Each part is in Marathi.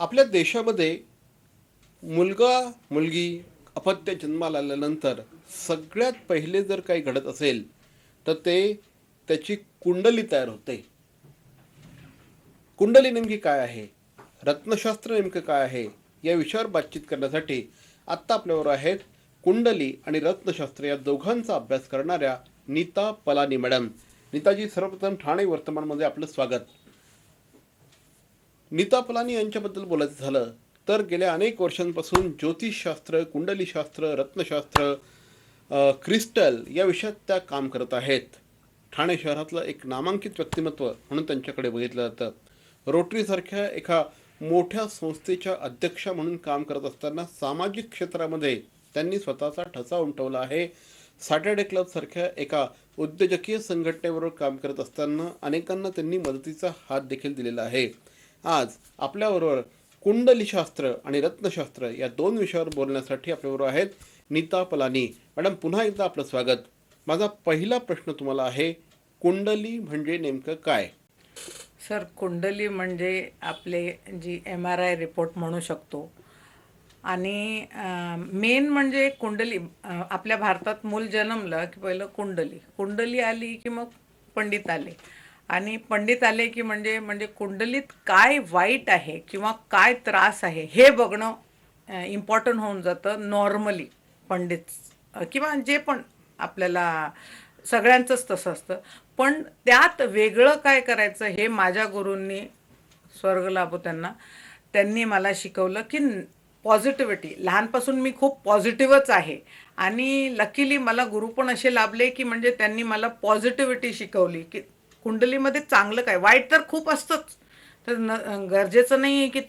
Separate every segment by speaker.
Speaker 1: आपल्या देशामध्ये मुलगा मुलगी अपत्य जन्माला आल्यानंतर सगळ्यात पहिले जर काही घडत असेल तर ते त्याची कुंडली तयार होते. कुंडली नेमकी काय आहे, रत्नशास्त्र नेमकं काय आहे, या विषयावर बातचीत करण्यासाठी आत्ता आपल्याबरोबर आहेत कुंडली आणि रत्नशास्त्र या दोघांचा अभ्यास करणाऱ्या नीता पलानी मॅडम. नीताजी, सर्वप्रथम ठाणे वर्तमानमध्ये आपलं स्वागत. नीता पलानी यांच्याबद्दल बोलायचं झालं तर गेल्या अनेक वर्षांपासून ज्योतिषशास्त्र, कुंडलीशास्त्र, रत्नशास्त्र, क्रिस्टल या विषयात त्या काम करत आहेत. ठाणे शहरातलं एक नामांकित व्यक्तिमत्व म्हणून त्यांच्याकडे बघितलं जातं. रोटरीसारख्या एका मोठ्या संस्थेच्या अध्यक्षा म्हणून काम करत असताना सामाजिक क्षेत्रामध्ये त्यांनी स्वतःचा ठसा उमटवला आहे. सॅटर्डे क्लबसारख्या एका उद्योजकीय संघटनेबरोबर काम करत असताना अनेकांना त्यांनी मदतीचा हात देखील दिलेला आहे. आज आपल्याबरोबर कुंडलीशास्त्र आणि रत्नशास्त्र या दोन विषयावर बोलण्यासाठी आपल्याबरोबर आहेत नीता पलानी मॅडम. पुन्हा एकदा आपलं स्वागत. माझा पहिला प्रश्न तुम्हाला आहे, कुंडली म्हणजे नेमकं काय?
Speaker 2: सर, कुंडली म्हणजे आपले जी MRI रिपोर्ट म्हणू शकतो. आणि मेन म्हणजे कुंडली, आपल्या भारतात मूल जन्मलं की पहिलं कुंडली कुंडली आली की मग पंडित आले. आणि पंडित आले की म्हणजे म्हणजे कुंडलीत काय वाईट आहे किंवा काय त्रास आहे हे बघणं इम्पॉर्टंट होऊन जातं नॉर्मली. पंडित किंवा जे पण आपल्याला सगळ्यांचंच तसं असतं. पण त्यात वेगळं काय करायचं हे माझ्या गुरूंनी, स्वर्ग लाभो त्यांना, त्यांनी मला शिकवलं की पॉझिटिव्हिटी. लहानपासून मी खूप पॉझिटिव्हच आहे. आणि लकीली मला गुरु पण असे लाभले की म्हणजे त्यांनी मला पॉझिटिव्हिटी शिकवली की कुंडलीमध्ये चांगलं काय, वाईट तर खूप असतंच. तर गरजेचं नाही आहे की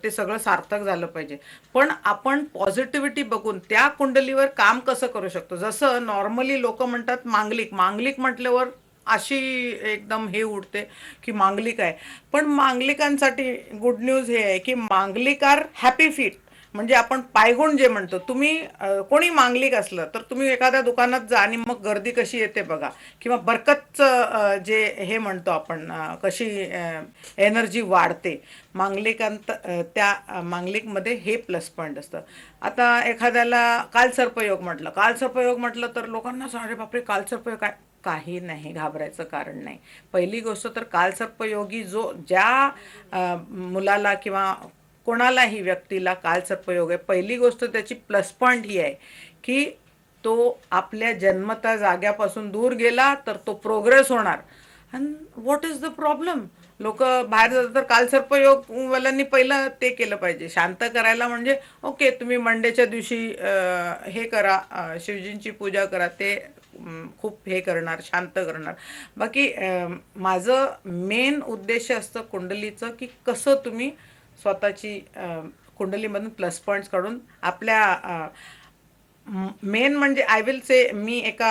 Speaker 2: ते सगळं सार्थक झालं पाहिजे. पण आपण पॉझिटिव्हिटी बघून त्या कुंडलीवर काम कसं करू शकतो. जसं नॉर्मली लोक म्हणतात मांगलिक मांगलिक म्हटल्यावर अशी एकदम हे उडते की मांगलिक आहे. पण मांगलिकांसाठी गुड न्यूज हे आहे की मांगलिक आर हॅपी फीट. म्हणजे आपण पायगुण जे म्हणतो, तुम्ही कोणी मांगलिक असलं तर तुम्ही एखाद्या दुकानात जा आणि मग गर्दी कशी येते बघा. किंवा बरकतचं जे हे म्हणतो आपण, कशी एनर्जी वाढते मांगलिकांत. त्या मांगलिकमध्ये हे प्लस पॉईंट असतं. आता एखाद्याला कालसर्पयोग म्हटलं तर लोकांना असं, अरे बापरे, कालसर्पयोग काय? काही नाही, घाबरायचं कारण नाही. पहिली गोष्ट तर कालसर्पयोगी ज्या मुलाला किंवा कोणालाही व्यक्तीला कालसर्पयोग आहे, पहिली गोष्ट त्याची प्लस पॉईंट ही आहे की तो आपल्या जन्मता जाग्यापासून दूर गेला तर तो प्रोग्रेस होणार. And what is the problem? लोक बाहेर जातात तर कालसर्पयोगवाल्यांनी पहिलं ते केलं पाहिजे शांत करायला. म्हणजे ओके, तुम्ही मंडेच्या दिवशी हे करा, शिवजींची पूजा करा, ते खूप हे करणार, शांत करणार. बाकी माझं मेन उद्देश असतं कुंडलीचं की कसं तुम्ही स्वतःची कुंडलीमधून प्लस पॉईंट्स काढून आपल्या मेन म्हणजे आय विल से, मी एका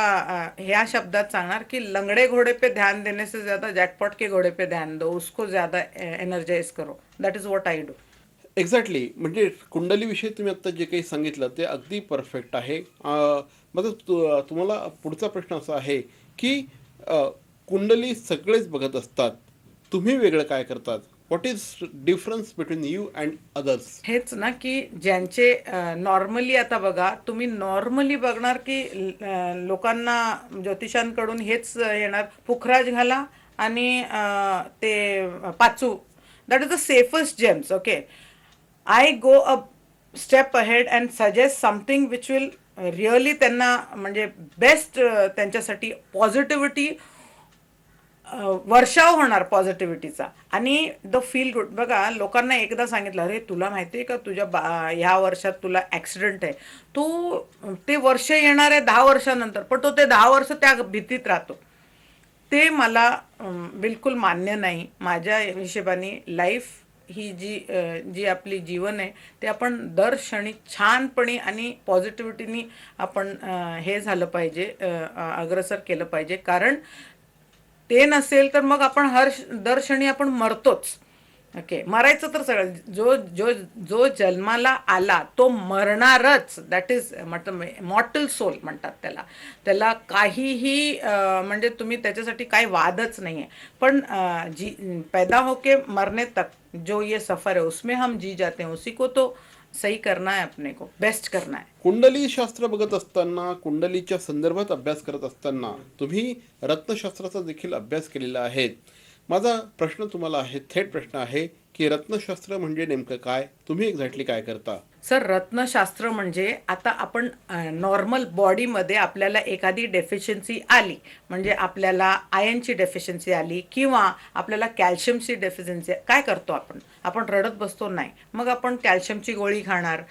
Speaker 2: ह्या शब्दात सांगणार की लंगड़े घोड़े पे ध्यान देने से ज़्यादा जैकपॉट के घोड़े पे ध्यान दो, उसको ज़्यादा एनर्जाइज करो. That is what I do.
Speaker 1: Exactly. म्हणजे कुंडलीविषयी तुम्ही आत्ता जे काही सांगितलं ते अगदी परफेक्ट आहे. मग तुम्हाला पुढचा प्रश्न असा आहे की कुंडली सगळेच बघत असतात, तुम्ही वेगळं काय करतात? What is difference between you and others?
Speaker 2: हेच ना की ज्यांचे नॉर्मली, आता बघा तुम्ही नॉर्मली बघणार की लोकांना ज्योतिषांकडून हेच येणार, पुखराज घाला आणि ते पाचू. That is the safest gems. Okay, I go a step ahead and suggest something which will really त्यांना म्हणजे बेस्ट, त्यांच्यासाठी पॉझिटिव्हिटी वर्षाव होणार पॉझिटिव्हिटीचा आणि द फील गुड. बघा, लोकांना एकदा सांगितलं, अरे तुला माहिती आहे का तुझ्या ह्या वर्षात तुला ॲक्सिडेंट आहे, तो ते वर्ष येणार आहे 10 वर्षानंतर, पण तो ते 10 वर्ष त्या भीतीत राहतो. ते मला बिलकुल मान्य नाही. माझ्या हिशेबाने लाईफ ही जी आपली जीवन आहे ते आपण दर क्षणी छानपणे आणि पॉझिटिव्हिटीनी आपण हे झालं पाहिजे, अग्रसर केलं पाहिजे. कारण ते नसेल तर मग आपण दर क्षणी आपण मरतोच. ओके, मरायचं तर सगळं, जो जो जो जन्माला आला तो मरणारच. दॅट इज मॉर्टल सोल म्हणतात त्याला. त्याला काहीही म्हणजे तुम्ही त्याच्यासाठी काही वादच नाही आहे. पण जी पैदा होके मरने तक जो ये सफ़र है उसमें हम जी जाते हैं, उसी को तो सही करना है, अपने को बेस्ट करना है.
Speaker 1: कुंडली शास्त्र बघत असताना, कुंडलीच्या संदर्भात अभ्यास करत असताना तुम्ही रत्नशास्त्राचा देखील अभ्यास केलेला आहे. माझा प्रश्न तुम्हाला आहे, थेट प्रश्न आहे की रत्नशास्त्र म्हणजे नेमकं काय, तुम्ही एक्झॅक्टली काय करता?
Speaker 2: सर, रत्नशास्त्र म्हणजे आता आपण नॉर्मल बॉडीमध्ये आपल्याला एखादी डेफिशियन्सी आली, म्हणजे आपल्याला आयर्नची डेफिशियन्सी आली किंवा आपल्याला कॅल्शियमची डेफिशियन्सी, काय करतो आपण? आपण रडत बसतो नाही, मग आपण कॅल्शियमची गोळी खाणार,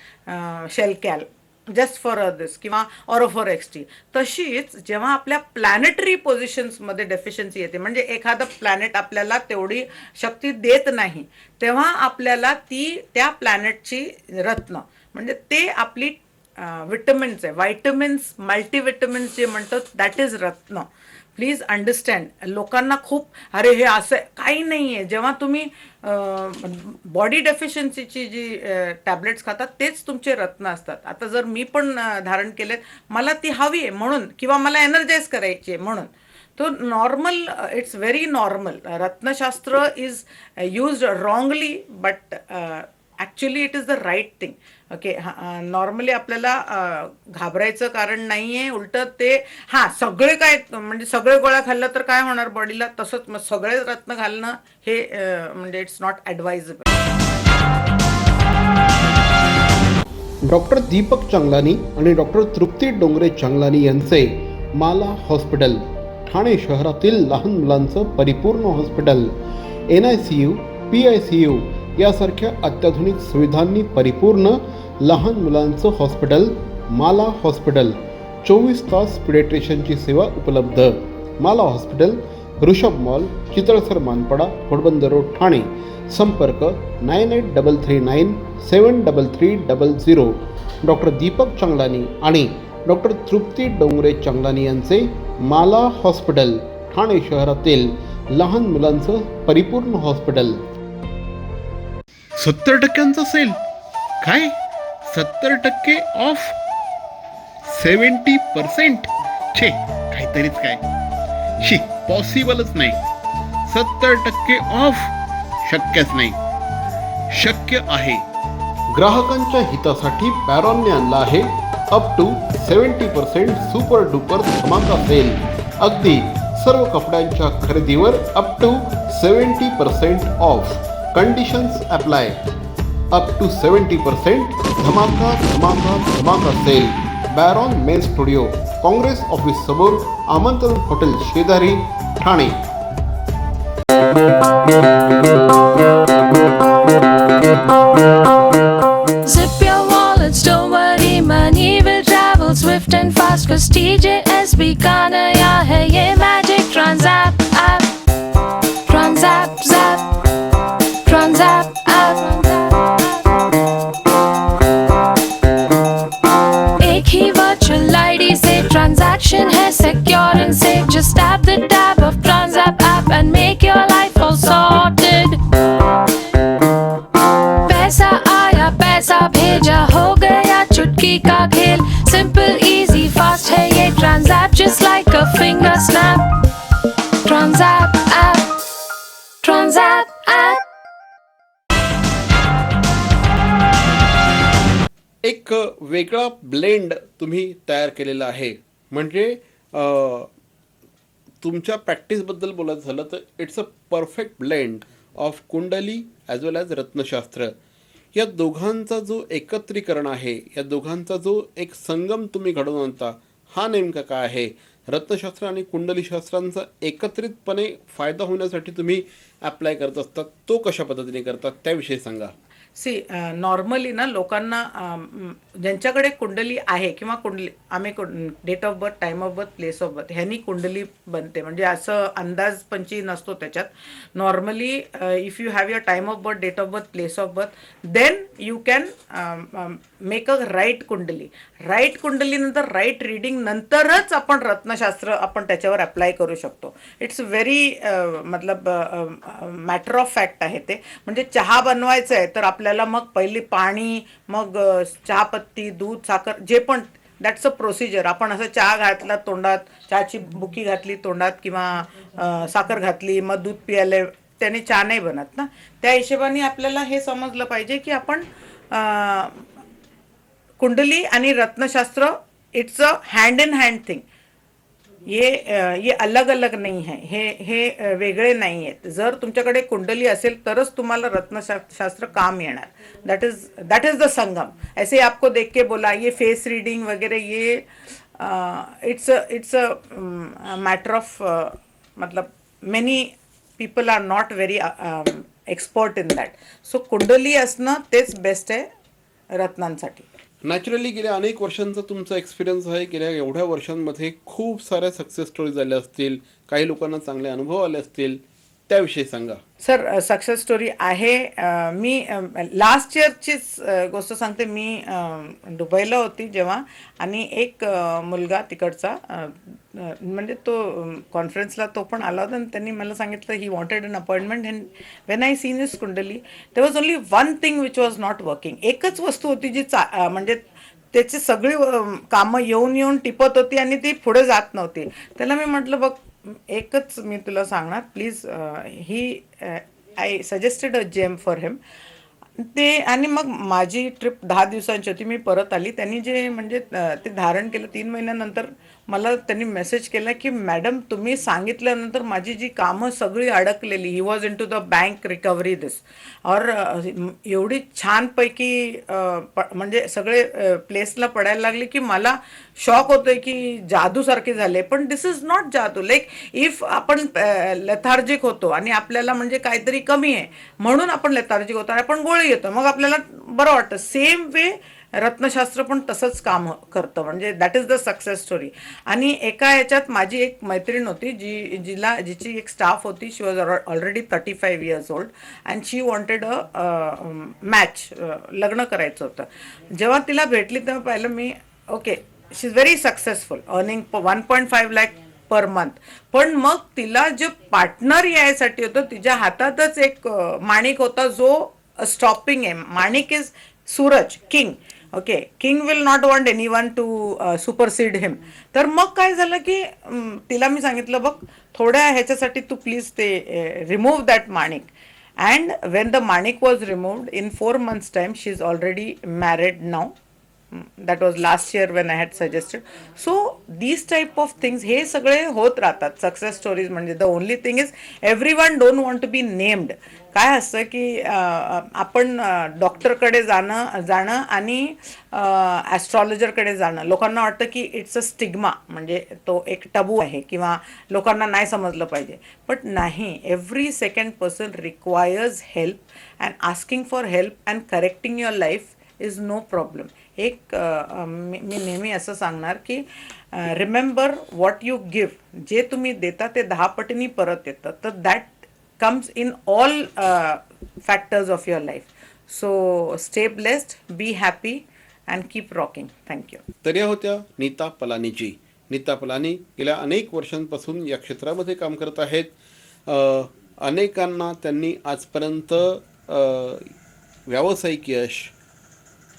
Speaker 2: शेलकॅल जस्ट फॉर दिस किंवा ऑरोफॉर एक्सटी. तशीच जेव्हा आपल्या प्लॅनेटरी पोझिशन्समध्ये डेफिशियन्सी येते, म्हणजे एखादं प्लॅनेट आपल्याला तेवढी शक्ती देत नाही, तेव्हा आपल्याला त्या प्लॅनेटची रत्न, म्हणजे ते आपली विटमिन्स आहे, व्हायटमिन्स, मल्टीविटमिन्स जे म्हणतात, दॅट इज रत्न. Please understand. लोकांना खूप अरे हे असं काही नाही आहे. जेव्हा तुम्ही बॉडी डेफिशियन्सीची जी टॅबलेट्स खातात तेच तुमचे रत्न असतात. आता जर मी पण धारण केलेत, मला ती हवी आहे म्हणून, किंवा मला एनर्जाइज करायची आहे म्हणून, तो नॉर्मल, इट्स व्हेरी नॉर्मल. रत्नशास्त्र is used wrongly, but actually it is the right thing. Okay, normally आपल्याला घाबरायचं कारण नाही आहे. उलटं ते सगळे काय, म्हणजे सगळे गोळ्या खाल्लं तर काय होणार बॉडीला, तसंच मग सगळे रत्न घालणं हे म्हणजे इट्स नॉट ॲडवाइजेबल.
Speaker 1: डॉक्टर दीपक चांगलानी आणि डॉक्टर तृप्ती डोंगरे चांगलानी यांचे माला हॉस्पिटल, ठाणे शहरातील लहान मुलांचं परिपूर्ण हॉस्पिटल, NICU, PICU यासारख्या अत्याधुनिक सुविधांनी परिपूर्ण लहान मुलांचं हॉस्पिटल माला हॉस्पिटल. 24 तास पिडियाट्रिशियनची सेवा उपलब्ध. Mala hospital, Rishabh mall, Chitalsar Manpada, Ghodbunder road, Thane. संपर्क 9833973300. डॉक्टर दीपक चांगलानी आणि डॉक्टर तृप्ती डोंगरे चांगलानी यांचे माला हॉस्पिटल, ठाणे शहरातील लहान मुलांचं परिपूर्ण हॉस्पिटल. 70% सेल? काय 70% ऑफ? 70%? छे, काहीतरीच काय, शी, पॉसिबलच नाही. 70% ऑफ शक्यच नाही. शक्य आहे. ग्राहकांच्या हितासाठी पॅरॉनने आणला आहे अप टू 70% सुपर डुपर धमाका सेल. अगदी सर्व कपड्यांच्या खरेदीवर up to 70% off. Conditions apply. Up to 70% धमाका धमाका धमाका sale. Baron men studio, Congress office समोर, आमंत्रण हॉटेल शेजारी, Thane.
Speaker 3: Zip your wallets, don't worry, money will travel swift and fast, cause TJSB का नया है ये magic Transapp app. Transapp zap, Transapp app. एक ही virtual ID से transaction है secure and safe. Just tap the tab of Transapp app and make your life all sorted. पैसा आया पैसा भेजा, हो गया चुटकी का खेल. Simple, easy, fast है ये Transapp, just like a finger snap. Transapp app, Transapp app.
Speaker 1: एक वेगळा ब्लेंड तुम्ही तयार केलेला आहे. म्हणजे तुमच्या प्रॅक्टिसबद्दल बोलायचं झालं तर it's a perfect blend of कुंडली ॲज वेल ॲज रत्नशास्त्र. या दोघांचा जो एकत्रीकरण आहे, या दोघांचा जो एक संगम तुम्ही घडवून आणता, हा नेमका काय आहे? रत्नशास्त्र आणि कुंडलीशास्त्रांचा एकत्रितपणे फायदा होण्यासाठी तुम्ही ॲप्लाय करत असतात, तो कशा पद्धतीने करतात त्याविषयी सांगा.
Speaker 2: नॉर्मली ना लोकांना ज्यांच्याकडे कुंडली आहे किंवा कुंडली, आम्ही date of birth, time of birth, place of birth ह्यांनी कुंडली बनते, म्हणजे असं अंदाजपंची नसतो त्याच्यात. Normally if you have your time of birth, date of birth, place of birth, then you can make a right kundli. Right कुंडलीनंतर राईट रीडिंग नंतरच आपण रत्नशास्त्र आपण त्याच्यावर अप्लाय करू शकतो. इट्स व्हेरी मतलब मॅटर ऑफ फॅक्ट आहे ते. म्हणजे चहा बनवायचं आहे तर आपल्याला मग पहिली पाणी, मग चहापत्ती, दूध, साखर, जे पण, दॅट्स अ प्रोसिजर. आपण असं चहा घातला तोंडात, चहाची बुकी घातली तोंडात किंवा साखर घातली, मग दूध प्यायला त्याने चहा नाही बनत ना. त्या हिशोबाने आपल्याला हे समजलं पाहिजे की आपण कुंडली आणि रत्नशास्त्र it's a hand in hand thing. ये अलग अलग नाही है, हे वेगळे नाही आहेत. जर तुमच्याकडे कुंडली असेल तरच तुम्हाला रत्नशास्त्र काम येणार. दैट इज द संगम. ऐसे आपको देख के बोला ये फेस रीडिंग वगैरह ये इट्स अ मैटर ऑफ मतलब many people are not very expert in that. So कुंडली असणं तेच बेस्ट आहे रत्नांसाठी.
Speaker 1: नॅचरली गेल्या अनेक वर्षांचा तुमचा एक्सपिरियन्स आहे. गेल्या एवढ्या वर्षांमध्ये खूप साऱ्या सक्सेस स्टोरी झाल्या असतील, काही लोकांना चांगले अनुभव आले असतील, त्याविषयी सांगा.
Speaker 2: सर सक्सेस स्टोरी आहे. मी लास्ट इयरचीच गोष्ट सांगते. मी दुबईला होती जेव्हा, आणि एक मुलगा तिकडचा म्हणजे तो कॉन्फरन्सला तो पण आला होता, आणि त्यांनी मला सांगितलं he wanted an appointment. And when I seen his kundli there was only one thing which was not working. एकच वस्तू होती जी म्हणजे त्याची सगळी कामं येऊन टिपत होती आणि ती पुढे जात नव्हती. त्याला मी म्हटलं बघ एकच मी तुला सांगणार please. I suggested a gem for him ते. आणि मग माझी ट्रिप 10 दिवसांची होती. मी परत आली. त्यांनी जे म्हणजे ते धारण केलं 3 महिन्यानंतर मला त्यांनी मेसेज केला की मॅडम तुम्ही सांगितल्यानंतर माझी जी कामं सगळी अडकलेली, he was into the bank recovery this और एवढी छानपैकी म्हणजे सगळे प्लेसला पडायला लागले की मला शॉक होतोय की जादूसारखे झाले. पण दिस इज नॉट जादू. लाईक इफ आपण लेथार्जिक होतो आणि आपल्याला म्हणजे काहीतरी कमी आहे म्हणून आपण लेथार्जिक होतो आणि आपण गोळी येतो, मग आपल्याला बरं वाटतं. सेम वे रत्नशास्त्र पण तसंच काम करतं. म्हणजे that is the success story. आणि एका याच्यात माझी एक मैत्रीण होती जिची एक स्टाफ होती. She was already 35 years old and she wanted a match. लग्न करायचं होतं. जेव्हा तिला भेटली तेव्हा पाहिलं मी okay she is very successful, earning 1.5 lakh per month. पण मग तिला जे पार्टनर यायसाठी होतं तिच्या हातातच एक माणिक होता जो स्टॉपिंग आहे. Manik is Suraj, king. Okay, king will not want anyone to supersede him. तर मग काय झालं की तिला मी सांगितलं बघ थोड्या ह्याच्यासाठी तू प्लीज ते remove that manik. And when the manik was removed in 4 months time she is already married now. That was last year when I had suggested. So these type of things हे सगळे होत राहतात सक्सेस स्टोरीज. म्हणजे the only thing is everyone don't want to be named. काय असतं की आपण डॉक्टरकडे जाणं आणि ॲस्ट्रॉलॉजरकडे जाणं लोकांना वाटतं की इट्स अ स्टिग्मा, म्हणजे तो एक टबू आहे किंवा लोकांना नाही समजलं पाहिजे. बट नाही, every second person requires help and asking for help and correcting your life is no problem. एक मी नेहमी असं सांगणार की रिमेंबर व्हॉट यू गिव्ह. जे तुम्ही देता ते 10 पटीने परत येतं. तर that comes in all factors of your life. So stay blessed, be happy and keep rocking. Thank you.
Speaker 1: तर या होत्या नीता पलानीजी. नीता पलानी गेल्या अनेक वर्षांपासून या क्षेत्रामध्ये काम करत आहेत. अनेकांना त्यांनी आजपर्यंत व्यावसायिक यश,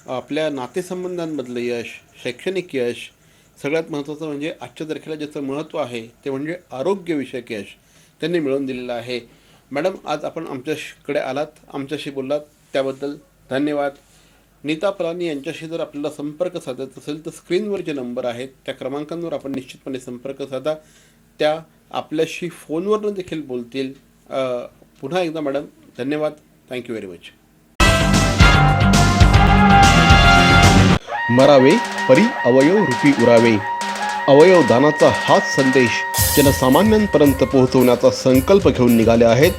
Speaker 1: आपल्या नातेसंबंधांमधलं यश, शैक्षणिक यश, सगळ्यात महत्त्वाचं म्हणजे आजच्या तारखेला ज्याचं महत्त्व आहे ते म्हणजे आरोग्यविषयक यश त्यांनी मिळवून दिलेलं आहे. मॅडम आज आपण आमच्याकडे आलात, आमच्याशी बोललात त्याबद्दल धन्यवाद. नीता पलानी यांच्याशी जर आपल्याला संपर्क साधायचा असेल तर स्क्रीनवर जे नंबर आहेत त्या क्रमांकांवर आपण निश्चितपणे संपर्क साधा. त्या आपल्याशी फोनवरनं देखील बोलतील. पुन्हा एकदा मॅडम धन्यवाद. Thank you very much.
Speaker 4: मरावे परी अवयव रूपी उरावे. अवयव दानाचा हाच संदेश जनसामान्यांपर्यंत पोहोचवण्याचा संकल्प घेऊन निघाले आहेत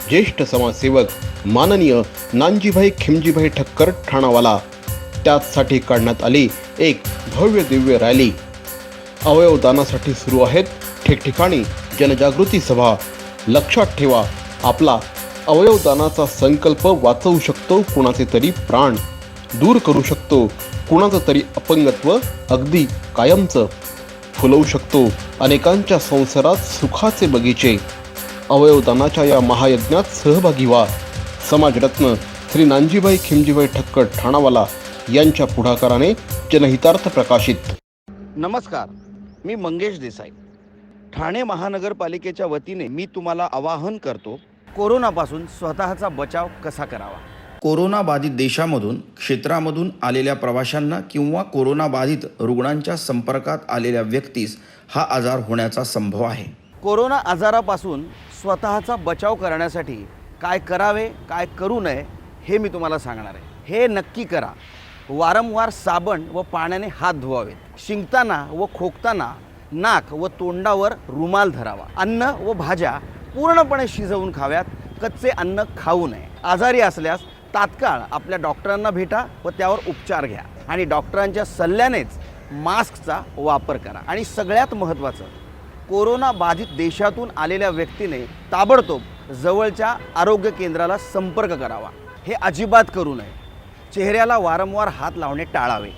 Speaker 4: ज्येष्ठ समाजसेवक माननीय नानजीभाई खिमजीभाई ठक्कर ठाणावाला. त्याचसाठी काढण्यात आली एक भव्य दिव्य रॅली. अवयव दानासाठी सुरू आहेत ठिकठिकाणी जनजागृती सभा. लक्षात ठेवा, आपला अवयव दानाचा संकल्प वाचवू शकतो कुणाचे तरी प्राण, दूर करू शकतो कुणाचं तरी अपंगत्व अगदी कायमचं, फुलवू शकतो अनेकांच्या संसारात सुखाचे बगीचे. अवयवदानाच्या या महायज्ञात सहभागी व्हा. समाजरत्न श्री नानजीभाई खिमजीभाई ठक्कर ठाणावाला यांच्या पुढाकाराने जनहितार्थ प्रकाशित.
Speaker 5: नमस्कार, मी मंगेश देसाई. ठाणे महानगरपालिकेच्या वतीने मी तुम्हाला आवाहन करतो कोरोनापासून स्वतःचा बचाव कसा करावा?
Speaker 6: कोरोनाबाधित देशामधून क्षेत्रामधून आलेल्या प्रवाशांना किंवा कोरोनाबाधित रुग्णांच्या संपर्कात आलेल्या व्यक्तीस हा आजार होण्याचा संभव आहे.
Speaker 5: कोरोना आजारापासून स्वतःचा बचाव करण्यासाठी काय करावे, काय करू नये हे मी तुम्हाला सांगणार आहे. हे नक्की करा. वारंवार साबण व पाण्याने हात धुवावेत. शिंकताना व खोकताना नाक व तोंडावर रुमाल धरावा. अन्न व भाज्या पूर्णपणे शिजवून खाव्यात. कच्चे अन्न खाऊ नये. आजारी असल्यास तात्काळ आपल्या डॉक्टरांना भेटा व त्यावर उपचार घ्या आणि डॉक्टरांच्या सल्ल्यानेच मास्कचा वापर करा. आणि सगळ्यात महत्त्वाचं, कोरोना बाधित देशातून आलेल्या व्यक्तीने ताबडतोब जवळच्या आरोग्य केंद्राला संपर्क करावा. हे अजिबात करू नये. चेहऱ्याला वारंवार हात लावणे टाळावे.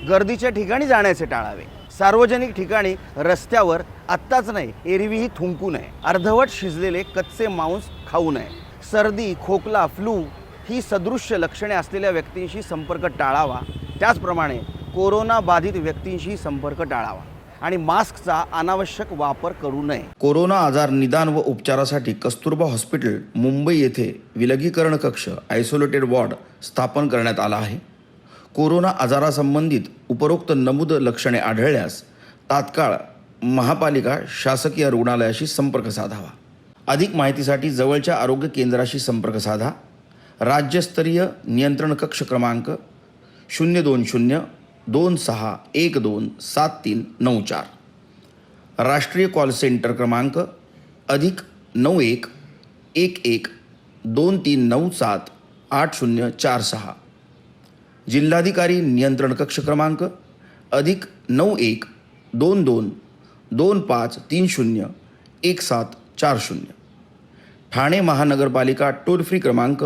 Speaker 5: गर्दीच्या ठिकाणी जाण्याचे टाळावे. सार्वजनिक ठिकाणी रस्त्यावर आत्ताच नाही एरवीही थुंकू नये. अर्धवट शिजलेले कच्चे मांस खाऊ नये. सर्दी, खोकला, फ्लू ही सदृश्य लक्षणे असलेल्या व्यक्तींशी संपर्क टाळावा. त्याचप्रमाणे कोरोना बाधित व्यक्तींशी संपर्क टाळावा आणि मास्कचा अनावश्यक वापर करू नये.
Speaker 6: कोरोना आजार निदान व उपचारासाठी कस्तुरबा हॉस्पिटल मुंबई येथे विलगीकरण कक्ष आयसोलेटेड वॉर्ड स्थापन करण्यात आला आहे. कोरोना आजारासंबंधित उपरोक्त नमूद लक्षणे आढळल्यास तात्काळ महापालिका शासकीय रुग्णालयाशी संपर्क साधावा. अधिक माहितीसाठी जवळच्या आरोग्य केंद्राशी संपर्क साधा. राज्यस्तरीय नियंत्रण कक्ष क्रमांक 02026127394. राष्ट्रीय कॉल सेंटर क्रमांक +91 11 2397 8046. जिल्हाधिकारी नियंत्रण कक्ष क्रमांक +91 22 2530 1740. ठाणे महानगरपालिका टोल फ्री क्रमांक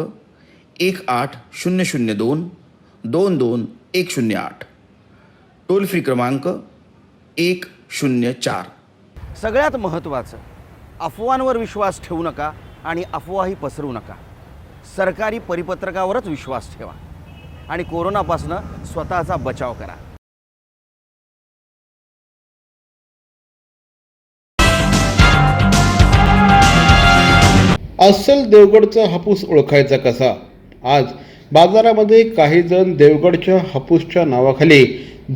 Speaker 6: 18002 22108. टोल फ्री क्रमांक 104.
Speaker 5: सगळ्यात महत्त्वाचं, अफवांवर विश्वास ठेवू नका आणि अफवाही पसरवू नका. सरकारी परिपत्रकावरच विश्वास ठेवा आणि कोरोनापासून स्वतःचा बचाव करा.
Speaker 1: अस्सल देवगडचा हापूस ओळखायचा कसा? आज बाजारामध्ये काही जण देवगडच्या हापूसच्या नावाखाली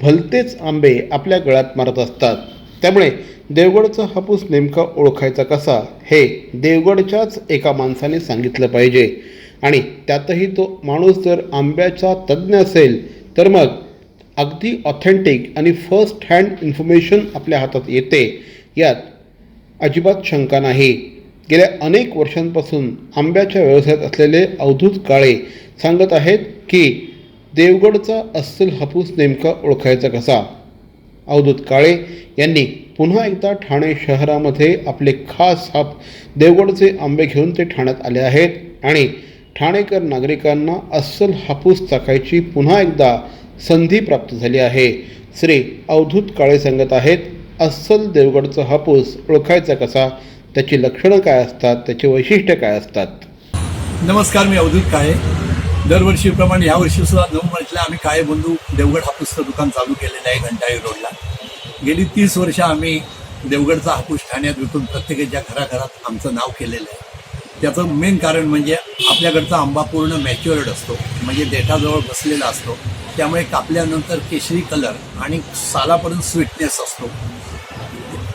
Speaker 1: भलतेच आंबे आपल्या गळ्यात मारत असतात. त्यामुळे देवगडचा हापूस नेमका ओळखायचा कसा हे देवगडच्याच एका माणसाने सांगितलं पाहिजे. आणि त्यातही तो माणूस जर आंब्याचा तज्ज्ञ असेल तर मग अगदी ऑथेंटिक आणि फर्स्ट हँड इन्फॉर्मेशन आपल्या हातात येते, यात अजिबात शंका नाही. गेल्या अनेक वर्षांपासून आंब्याच्या व्यवसायात असलेले अवधूत काळे सांगत आहेत की देवगडचा अस्सल हापूस नेमका ओळखायचा कसा. अवधूत काळे यांनी पुन्हा एकदा ठाणे शहरामध्ये आपले खास देवगडचे आंबे घेऊन ते ठाण्यात आले आहेत आणि ठाणेकर नागरिकांना अस्सल हापूस चाखायची पुन्हा एकदा संधी प्राप्त झाली आहे. श्री अवधूत काळे सांगत आहेत, अस्सल देवगडचा हापूस ओळखायचा कसा, त्याची लक्षणं काय असतात, त्याची वैशिष्ट्ये काय असतात.
Speaker 7: नमस्कार, मी अवधूत काळे. दरवर्षीप्रमाणे यावर्षी सुद्धा 9 मार्चला आम्ही काळे बंधू देवगड हापूसचं दुकान चालू केलेलं आहे घंटाळी रोडला. गेली 30 वर्ष आम्ही देवगडचा हापूस ठाण्यात विकून प्रत्येकाच्या घराघरात आमचं नाव केलेलं आहे. त्याचं मेन कारण म्हणजे आपल्याकडचा आंबा पूर्ण मॅच्युअर्ड असतो, म्हणजे देठाजवळ बसलेला असतो. त्यामुळे कापल्यानंतर केशरी कलर आणि सालापर्यंत स्वीटनेस असतो.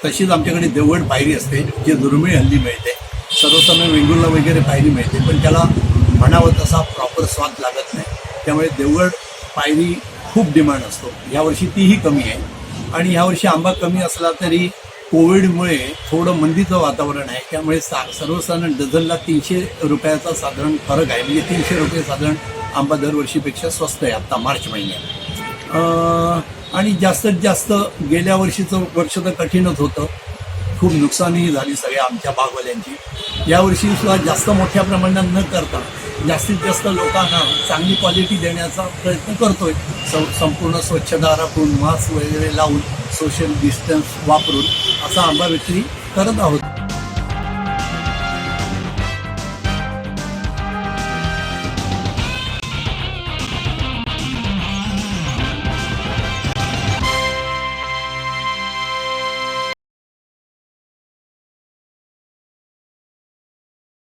Speaker 7: तशीच आमच्याकडे देवगड पायरी असते, जे दुर्मिळ हल्ली मिळते. सर्वसामान्य वेंगुर्ला वगैरे पायरी मिळते, पण त्याला म्हणावं तसा प्रॉपर स्वाद लागत नाही. त्यामुळे देवगड पायरी खूप डिमांड असतो. यावर्षी तीही कमी आहे. आणि यावर्षी आंबा कमी असला तरी कोविडमुळे थोडं मंदीचं वातावरण आहे. त्यामुळे सर्वसाधारण डझनला 300 रुपयाचा साधारण फरक आहे. म्हणजे 300 रुपये साधारण आंबा दरवर्षीपेक्षा स्वस्त आहे आत्ता मार्च महिन्यात. आणि जास्तीत जास्त गेल्या वर्षीचं वर्ष तर कठीणच होतं. खूप नुकसानही झाली सगळ्या आमच्या बागवाल्यांची. यावर्षी सुद्धा जास्त मोठ्या प्रमाणात न करता जास्तीत जास्त लोकांना चांगली क्वालिटी देण्याचा प्रयत्न करतोय. संपूर्ण स्वच्छता राखून, मास्क वगैरे लावून, सोशल डिस्टन्स वापरून असा आंबा विक्री करत आहोत.